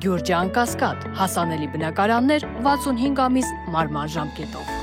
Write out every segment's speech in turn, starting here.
Գյուրջան Կասկադ, հասանելի բնակարաններ 65 ամիս մարման ժամկետով։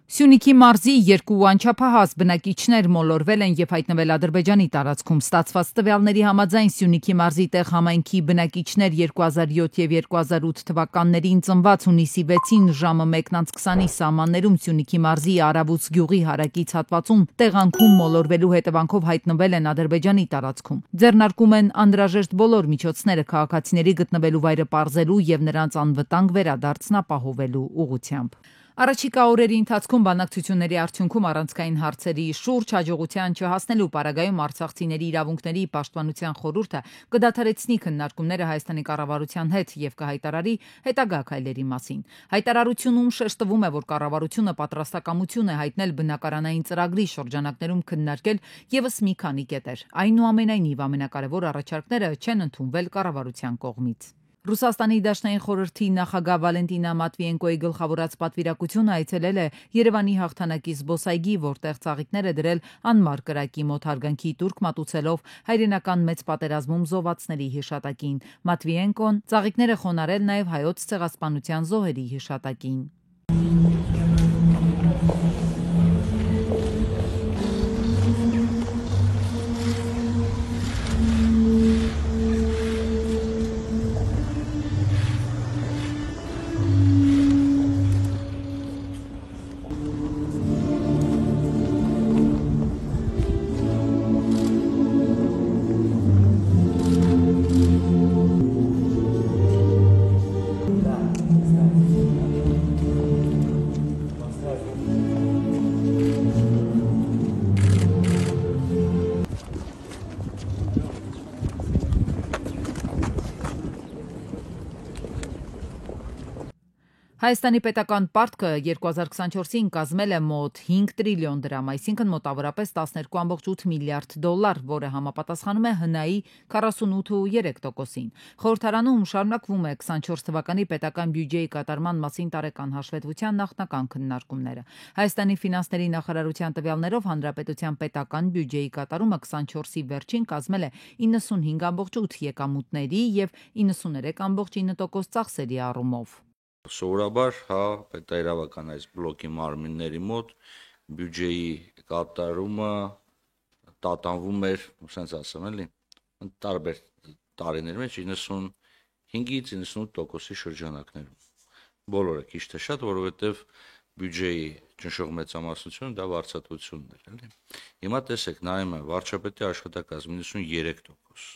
Սյունիքի մարզի երկու անչափահաս բնակիչներ մոլորվել են եւ հայտնվել Ադրբեջանի տարածքում։ Ստացված տվյալների համաձայն Սյունիքի մարզի տեղ համայնքի բնակիչներ 2007 եւ 2008 թվականներին ծնված հունիսի 6-ին ժամը 1:20-ի սահմաններում Սյունիքի մարզի Արավուց գյուղի հարակից հատվածում տեղանքում մոլորվելու հետևանքով հայտնվել են Ադրբեջանի տարածքում։ Ձեռնարկում են անհրաժեշտ բոլոր միջոցները քաղաքացիների գտնվելու վայրը պարզելու եւ նրանց անվտանգ վերադարձն ապահովելու ուղղությամբ։ Առաջիկա օրերի ընթացքում բանակցությունների արդյունքում առանցքային հարցերի շուրջ հաջողության չհասնելու պարագայում արցախցիների իրավունքների պաշտպանության խորհուրդը կդադարեցնի քննարկումները Հայաստանի կառավարության հետ եւ կհայտարարի հետագա քայլերի մասին։ Հայտարարությունում շեշտվում է, որ կառավարությունը պատրաստակամություն է հայտնել բնակարանային ծրագրի շրջանակներում քննարկել եւս մի քանի կետեր։ Այնուամենայնիվ ամենակարևոր առաջարկները չեն ընդունվել կառավարության կողմից։ Ռուսաստանի Դաշնային խորհրդի նախագահ Վալենտինա Մատվիենկոյի գլխավորած պատվիրակությունը այցելել է Երևանի հաղթանակի զբոսայգի, որտեղ ծաղիկներ է դրել անմար կրակի մոտ հարգանքի տուրք մատուցելով հայրենական մեծ պատերազմում զոհվածների հիշատակին։ Մատվիենկոն ծաղիկներ է խոնարհել նաև հայոց ցեղասպանության զոհերի հիշատակին։ Հայաստանի պետական պարտքը 2024-ին կազմել է մոտ 5 տրիլիոն դրամ, այսինքն մոտավորապես 12.8 միլիարդ դոլար, որը համապատասխանում է ՀՆԱ-ի 48.3%-ին։ Խորհրդարանում շարունակվում է 24 թվականի պետական բյուջեի կատարման մասին տարեկան հաշվետվության նախնական քննարկումները։ Հայաստանի ֆինանսների նախարարության տվյալներով հանրապետության պետական բյուջեի կատարումը 24-ի վերջին կազմել է 95.8 եկամուտների եւ 93.9% ծախսերի առումով։ Սովորաբար, պետաիրավական այս բլոկի մարմինների մոտ բյուջեի կատարումը տատանվում էր, ասենց ասեմ էլի, տարբեր տարիների մեջ 95-ից 98%-ի շրջանակներում։ Բոլորը քիչ թե շատ, որովհետև բյուջեի ճնշող մեծամասնությունը դա վարձատրությունն էր, էլի։ Հիմա տեսեք, նայում եմ, վարչապետի աշխատակազմ 93%,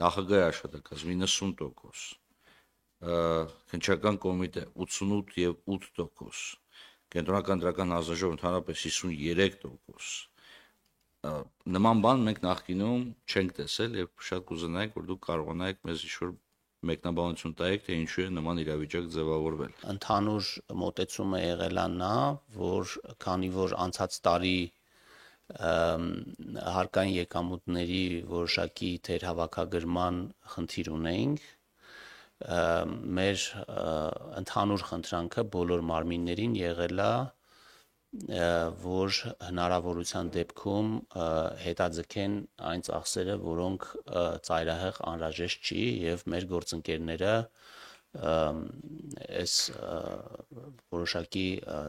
նախագահի աշխատակազմ 90%, քննչական կոմիտե 88 եւ 8%, կենտրոնական դրական հանձնաժողով ընդհանրապես 53%։ Նման բան մենք նախկինում չենք տեսել եւ շատ կուզենայինք, որ դուք կարողանայիք մեզ ինչ-որ մեկնաբանություն տայիք, թե ինչու է նման իրավիճակ ձևավորվել։ Ընդհանուր մոտեցումը եղել է նա, որ քանի որ անցած տարի հարկային եկամուտների որոշակի թերհավաքագրման խնդիր ունեինք, մեր ընդհանուր խնդրանքը բոլոր մարմիններին եղել է, որ հնարավորության դեպքում հետաձգեն այն ծախսերը, որոնք ծայրահեղ անհրաժեշտ չի, եւ մեր գործընկերները այս որոշակի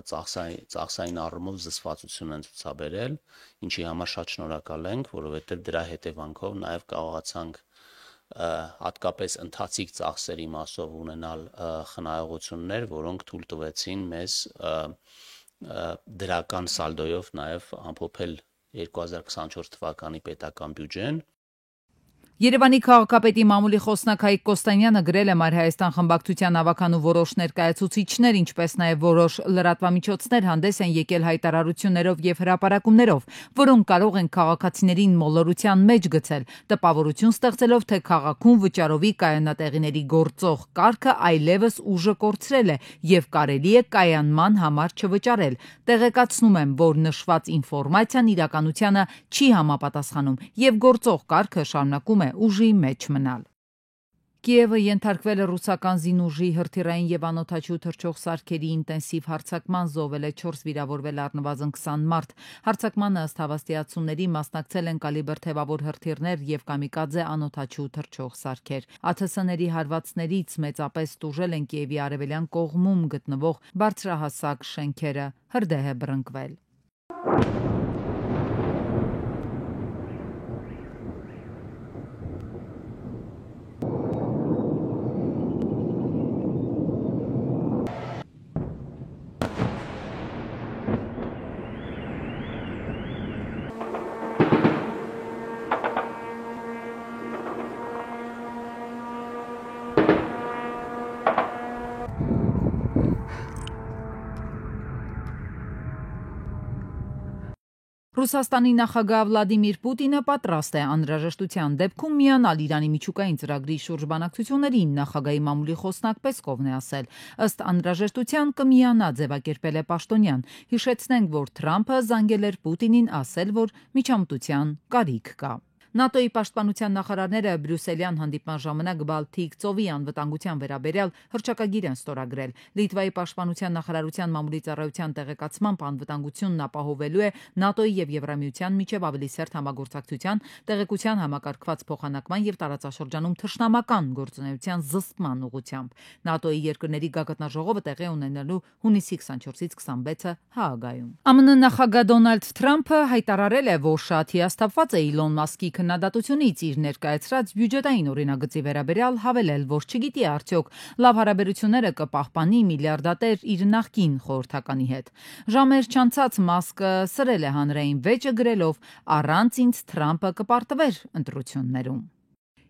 ծախսային առումով զսպվածություն են ցուցաբերել, ինչի համար շատ շնորհակալ ենք, որովհետեւ դրա հետևանքով նաեւ կարողացանք հատկապես ընթացիկ ծախսերի մասով ունենալ խնայողություններ, որոնք թույլ տվեցին մեզ դրական սալդոյով նաև ամփոփել 2024 թվականի պետական բյուջեն։ Երևանի քաղաքապետի մամուլի խոսնակ Հայկ Կոստանյանը գրել է Մայր Հայաստան խմբակցության ավականու որոշ ներկայացուցիչներ, ինչպես նաև որոշ լրատվամիջոցներ հանդես են եկել հայտարարություններով եւ հրապարակումներով, որոնք կարող են քաղաքացիներին մոլորության մեջ գցել, տպավորություն ստեղծելով, թե քաղաքում վճարովի կայանատեղիների գործող կարգը այլևս ուժը կորցրել է եւ կարելի է կայանման համար չվճարել։ Տեղեկացնում եմ, որ նշված ինֆորմացիան իրականությանը չի համապատասխանում եւ գործող կարգը շարունակում է ուժի մեջ մնալ։ Կիևը ենթարկվել է ռուսական զինուժի հրթիռային եւ անօդաչու թռչող սարքերի ինտենսիվ հարձակման, զոհվել է 4, վիրավորվել առնվազն 20 մարդ։ Հարձակմանը ըստ հավաստիացումների մասնակցել են կալիբր թևավոր հրթիռներ եւ կամիկաձե անօդաչու թռչող սարքեր։ ԱԹՍ-ների հարվածներից մեծապես տուժել են Կիևի արևելյան կողմում գտնվող բարձրահասակ շենքերը։ Հրդեհ է բռնկվել։ Ռուսաստանի նախագահ Վլադիմիր Պուտինը պատրաստ է անհրաժեշտության դեպքում միանալ Իրանի միջուկային ծրագրի շուրջ բանակցություններին, նախագահի մամուլի խոսնակ Պեսկովն է ասել։ Ըստ անհրաժեշտության կմիանա, ձևակերպել է Պաշտոնյան։ Հիշեցնենք, որ Թրամփը զանգել էր Պուտինին, ասել, որ միջամտության կարիք կա։ ՆԱՏՕ-ի պաշտպանության նախարարները բրյուսելյան հանդիպման ժամանակ Բալթիկ ծովի անվտանգության վերաբերյալ հռչակագիր են ստորագրել։ Լիտվայի պաշտպանության նախարարության մամուլի ծառայության տեղեկացմամբ անվտանգությունն ապահովելու է ՆԱՏՕ-ի եւ Եվրամիության միջև ավելի սերտ համագործակցության, տեղեկության համակարգված փոխանակման եւ տարածաշրջանում թշնամական գործունեության զսպման ուղղությամբ։ ՆԱՏՕ-ի երկրների գագաթնաժողովը տեղի ունենալու հունիսի 24-ից 26-ը Հաագայում։ ԱՄՆ նախագահ Դոնալդ Թրամփը հայտարարել է, որ շատ հիասթափված է Իլոն Մասկի քննադատությունից իր ներկայացրած բյուջետային օրինագծի վերաբերյալ, հավելել, որ չգիտի արդյոք լավ հարաբերությունները կպահպանի միլիարդատեր իր նախկին խորհրդականի հետ։ Ժամեր չանցած Մասկը սրել է հանրային վեճը գրելով. «Առանց ինձ Թրամփը կպարտվեր ընտրություններում»։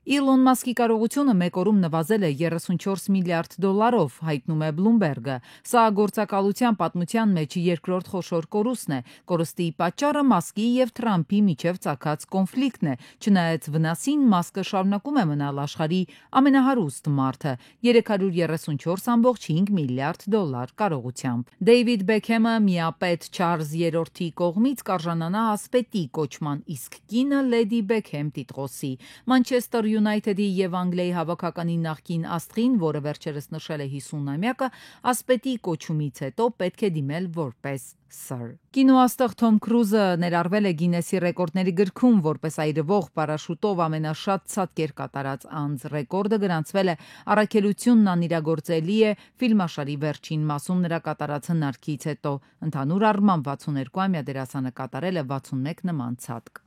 Իլոն Մասկի կարողությունը մեկ օրում նվազել է 34 միլիարդ դոլարով, հայտնում է Բլումբերգը։ Սա գործակալության պատմության մեջ երկրորդ խոշոր կորուստն է։ Կորստի պատճառը Մասկի եւ Թրամփի միջև ծագած կոնֆլիկտն է։ Չնայած վնասին, Մասկը շարունակում է մնալ աշխարհի ամենահարուստ մարդը 334.5 միլիարդ դոլար կարողությամբ։ Դեյվիդ Բեքհեմը միապետ Չարլզ III-ի կողմից կարժանանա ասպետի կոչման, իսկ կինը Լեդի Բեքհեմ տիտղոսի։ Մանչեսթեր Յունայթեդի եւ Անգլիայի հավաքականի նախկին աստղին, որը վերջերս նշել է 50-ամյակը, ասպետի կոչումից հետո պետք է դիմել որպես Սր։ Կինոաստղ Թոմ Քրուզը ներառվել է Գինեսի ռեկորդների գրքում որպես այրվող պարաշուտով ամենաշատ ցատկեր կատարած անձ։ Ռեկորդը գրանցվել է առաքելությունն անիրագործելի է ֆիլմաշարի վերջին մասում նրա կատարած հնարքից հետո։ Ընդհանուր առմամբ 62-ամյա դերասանը կատարել է 61 նման ցատկ։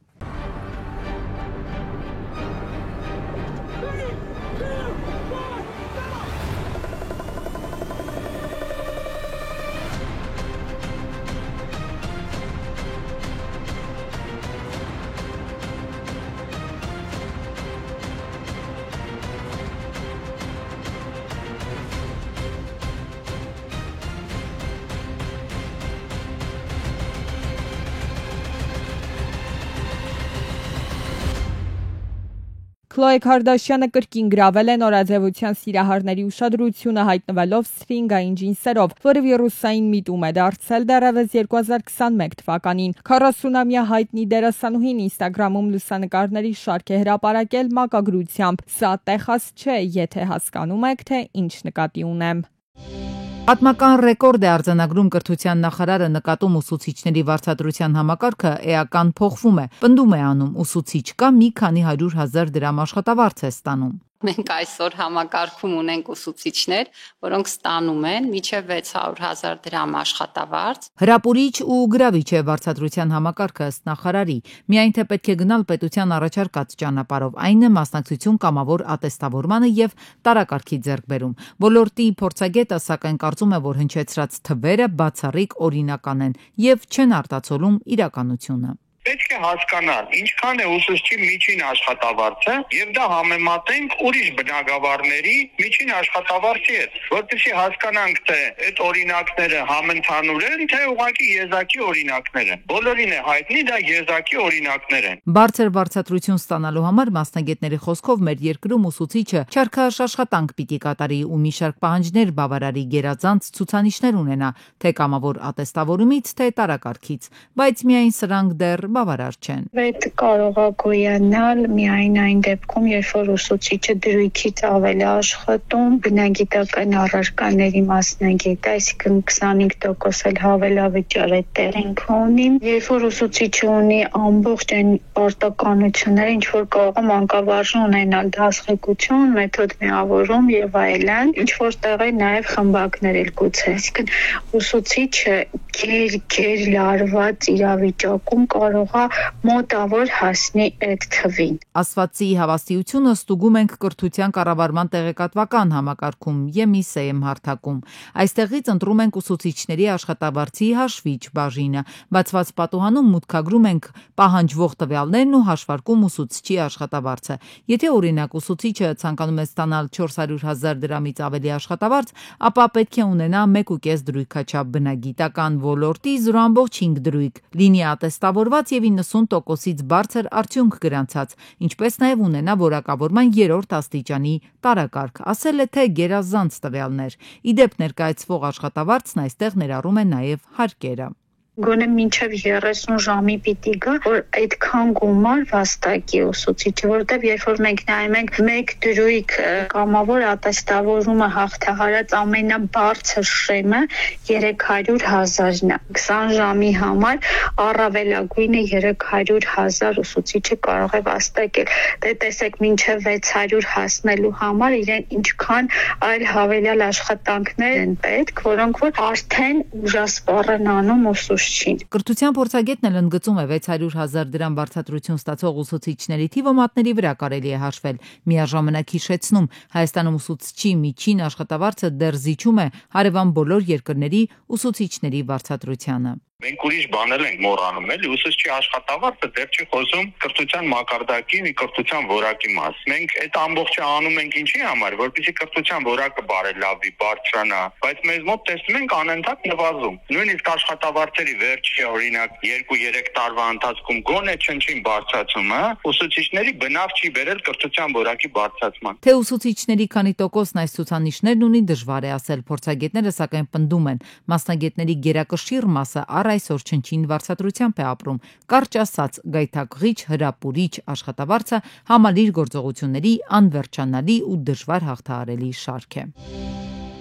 Քլոե Քարդաշյանը կրկին գրավել է նորաձևության սիրահարների ուշադրությունը հայտնվելով սթրինգային ջինսերով, որը վիրուսային միտում է դարձել դեռևս 2021 թվականին։ 40-ամյա հայտնի դերասանուհին Instagram-ում լուսանկարների շարք է հրապարակել մակագրությամբ. «Սա Տեխաս չէ, եթե հասկանում եք, թե ինչ նկատի ունեմ»։ Պատմական ռեկորդ է արձանագրում կրթության նախարարը, նկատում ուսուցիչների վարձատրության համակարգը էական փոխվում է, պնդում է անում, ուսուցիչ կա, մի քանի 100,000 դրամ աշխատավարձ է ստանում։ Մենք այսօր համակարգում ունենք ուսուցիչներ, որոնք ստանում են մինչև 600,000 դրամ աշխատավարձ։ Հրապուրիչ ու գրավիչ է վարձատրության համակարգը ըստ նախարարի, միայն թե պետք է գնալ պետության առաջարկած ճանապարհով, այն է մասնակցություն կամավոր ատեստավորմանը եւ տարակարգի ձեռքբերում։ Ոլորտի փորձագետը սակայն կարծում է, որ հնչեցրած թվերը բացառիկ օրինական են եւ չեն արտացոլում իրականությունը։ Պետք է հասկանալ, ինչքան է ուսուցչի միջին աշխատավարձը եւ դա համեմատենք ուրիշ բնագավառների միջին աշխատավարձի հետ, որպեսզի հասկանանք, թե այդ օրինակները համընդհանուր են, թե ուղղակի եզակի օրինակներ են։ Բոլորին է հայտնի, դա եզակի օրինակներ են։ Բարձր վարձատրություն ստանալու համար մասնագետների խոսքով մեր երկրում ուսուցիչը չարքաշ աշխատանք պիտի կատարի ու մի շարք պահանջներ բավարարի, գերազանց ցուցանիշներ ունենա, թե կամավոր ատեստավորումից, թե տարակարգից, բայց միայն սրանք դեռ բավարար չեն։ Այդ կարող է գոյանալ միայն այն դեպքում, երբ որ ուսուցիչը դրույքից ավելի աշխատում, բնագիտական առարկաների մասնագետ, այսինքն 25% էլ հավելավճար է տեղինք ունի, երբ որ ուսուցիչը ունի ամբողջ այն պարտականությունները, ինչ որ կարող է մանկավարժն ունենալ, դասղեկություն, մեթոդ միավորում եւ այլն, ինչ որ տեղ է նաեւ խմբակներ էլ գուցե, այսինքն ուսուցիչը գեր լարված իրավիճակում կարող է մոտավոր հասնի այդ թվին։ Ասվածի հավաստիությունը ստուգում ենք կրթության կառավարման տեղեկատվական համակարգում ԵՄԻՍԵ հարթակում։ Այստեղից ընտրում ենք ուսուցիչների աշխատավարձի հաշվիչ բաժինը, բացված պատուհանում մուտքագրում ենք պահանջվող տվյալներն ու հաշվարկում ուսուցչի աշխատավարձը։ Եթե օրինակ ուսուցիչը ցանկանում է ստանալ 400,000 դրամից ավելի աշխատավարձ, ապա պետք է ունենա 1.5 դրույքաչափ բնագիտական ոլորտի 0.5 դրույք, լինի ատեստավորված եւ 90%-ից բարձր արդյունք գրանցած, ինչպես նաեւ ունենա որակավորման 3-րդ աստիճանի տարակարգ, ասել է թե գերազանց տվյալներ։ Իդեպ ներկայացվող աշխատավարձն այստեղ ներառում է նաեւ հարկերը։ Գոնե մինչև 30 ժամի պիտի գա, որ այդքան գումար վաստակի ուսուցիչը, որտեղ երբ որ մենք նայում ենք 1 դրույք կամավոր ատեստավորումը հաղթահարած ամենաբարձր շեմը 300,000-ն է, 20 ժամի համար առավելագույնը 300,000 ուսուցիչը կարող է վաստակել։ Դե տեսեք, մինչև 600 հասնելու համար իրեն ինչքան այլ հավելյալ աշխատանքներ են պետք, որոնք որ արդեն ուժասպառ են անում ուսուցիչ։ Կրթության փորձագետն էլ ընդգծում է 600,000 դրամ վարձատրություն ստացող ուսուցիչների թիվը մատների վրա կարելի է հաշվել։ Միաժամանակ հիշեցնում, Հայաստանում ուսուցչի միջին աշխատավարձը դեռ զիջում է հարևան բոլոր երկրների ուսուցիչների վարձատրությանը։ Մենք ուրիշ բաներ ենք մոռանում, էլի ուսուցչի աշխատավարձը դեռ չի խոսում կրթության մակարդակի, կրթության որակի մաս։ Մենք այդ ամբողջը անում ենք ինչի համար, որպեսզի կրթության որակը բարելավի, բարձրանա, բայց մեզ մոտ տեսնում ենք անընդհատ նվազում։ Նույնիսկ աշխատավարձերի վերջի օրինակ 2-3 տարվա ընթացքում գոնե չնչին բարձրացումը ուսուցիչների բնավ չի բերել կրթության որակի բարձրացման։ Թե ուսուցիչների քանի տոկոսն այս ցուցանիշներն ունի դժվար է ասել, փորձագետները սակայն պնդում են, մասնագետների գերակշիռ մասը այսօր չնչին վարձատրությամբ է ապրում, կարճ ասած գայթակղիչ հրապուրիչ աշխատավարձը համալիր գործողությունների անվերջանալի ու դժվար հաղթահարելի շարք է։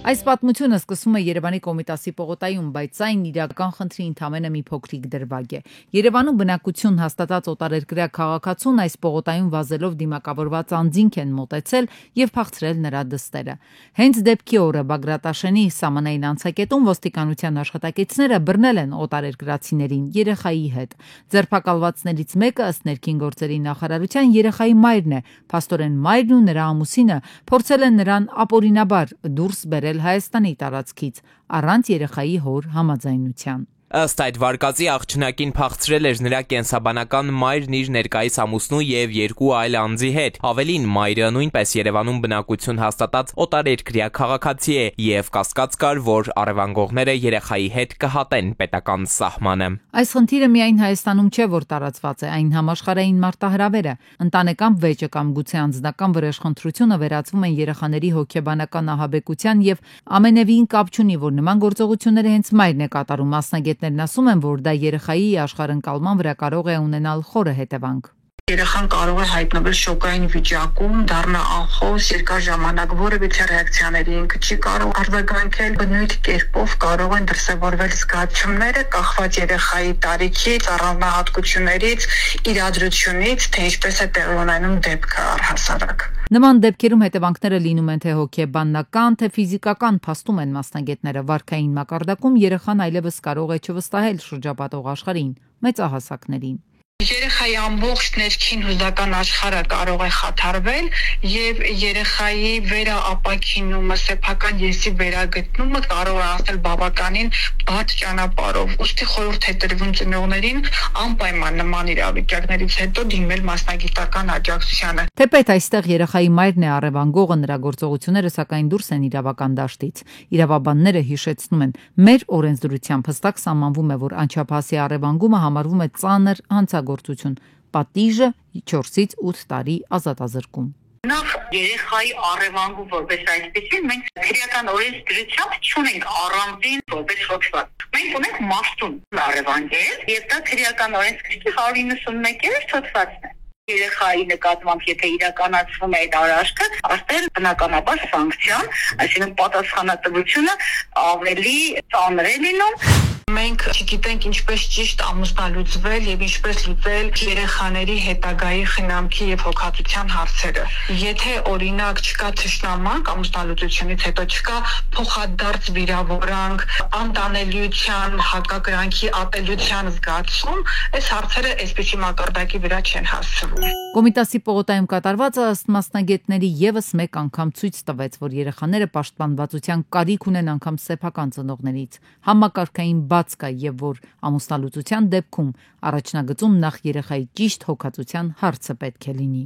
Այս պատմությունը սկսվում է Երևանի Կոմիտասի պողոտայում, բայց այն իրական խնդրի ընդամենը մի փոքրիկ դրվագ է։ Երևանում բնակություն հաստատած օտարերկրյա քաղաքացուն այս պողոտայում վազելով դիմակավորված անձինք են մոտեցել եւ փախցրել նրա դստերը։ Հենց դեպքի օրը Բագրատաշենի սահմանային անցակետում ոստիկանության աշխատակիցները բռնել են օտարերկրացիներին երեխայի հետ։ Ձերբակալվածներից մեկը ըստ ներքին գործերի նախարարության երեխայի մայրն է։ Փաստորեն մայրն ու նրա ամուսինը փորձել են նրան ապօրինաբար դուրս բերել Հայաստանի տարածքից առանց երեխայի հոր համաձայնության։ Ըստ այդ վարկածի աղջնակին փախցրել էր նրա կենսաբանական մայրն իր ներկայիս ամուսնու եւ 2 այլ անձի հետ։ Ավելին, մայրը նույնպես Երևանում բնակություն հաստատած օտարերկրյա քաղաքացի է եւ կասկած կար, որ առևանգողները երեխայի հետ կհատեն պետական սահմանը։ Այս խնդիրը միայն Հայաստանում չէ, որ տարածված է, այն համաշխարհային մարտահրավեր է։ Ընտանեկան վեճը կամ գուցե անձնական վրեժխնդրությունը վերածվում են երեխաների հոգեբանական ահաբեկության եւ ամենևին կապ չունի, որ նման գործողությունները հենց մայրն է կատարում, մասնագետներն ասում են, որ դա երեխայի աշխարհընկալման վրա կարող է ունենալ խորը հետևանք։ Երեխան կարող է հայտնվել շոկային վիճակում, դառնա անխոս, երկար ժամանակ որևիցե ռեակցիաների ինքը չի կարող արձագանքել, բնույթ կերպով կարող են դրսևորվել զգացումները, կախված երեխայի տարիքից, առանձնահատկություններից, իրադրությունից, թե ինչպես է տեղի ունենում դեպքը առհասարակ։ Նման դեպքերում հետևանքները լինում են թե հոգեբանական, թե ֆիզիկական, փաստում են մասնագետները։ Վարքային մակարդակում երեխան այլևս կարող է չվստահել շրջապատող աշխարհին, մեծահասակներին։ Երեխայի ամբողջ ներքին հուզական աշխարհը կարող է խաթարվել եւ երեխայի վերաապաքինումը, սեփական եսի վերագտնումը կարող է ասել բավականին բարդ ճանապարհով։ Ուստի խորհուրդ է տրվում ծնողներին անպայման նման իրավիճակներից հետո դիմել մասնագիտական աջակցությանը։ Թեպետ այստեղ երեխայի մայրն է առևանգողը, նրա գործողությունները սակայն դուրս են իրավական դաշտից։ Իրավաբանները հիշեցնում են, մեր օրենսդրությամբ հստակ սահմանվում է, որ անչափահասի առևանգումը համարվում է ծանր հանցագործություն, պատիժը 4-ից 8 տարի ազատազրկում։ Նախ երեխայի առևանգու որպես այսպեսին մենք քրեական օրենսդրությամբ չունենք առանձին որպես հոդված։ Մենք ունենք մաշտուն առևանգել եւ դա քրեական օրենսգրքի 191-րդ հոդվածն է։ Երեխայի նկատմամբ եթե իրականացվում է այդ արարքը, արդեն բնականաբար սանկցիան, այսինքն պատասխանատվությունը ավելի ծանր է լինում։ Մենք չգիտենք ինչպես ճիշտ ամուսնալուծվել եւ ինչպես լուծել երեխաների հետագայի խնամքի եւ հոգատության հարցերը։ Եթե օրինակ չկա թշնամանք ամուսնալուծությունից հետո չկա փոխադարձ վիրավորանք, անտանելիության, հակակրանքի ատելության զգացում, այս հարցերը այսպիսի մակարդակի վրա չեն հասցվում։ Կոմիտասի պողոտայում կատարվածը ըստ մասնագետների եւս մեկ անգամ ցույց տվեց, որ երեխաները պաշտպանվածության կարիք ունեն անգամ սեփական ծնողներից։ Համակարգային բաց կա եւ որ ամուսնալուծության դեպքում առաջնագծում նախ երեխայի ճիշտ հոգացության հարցը պետք է լինի։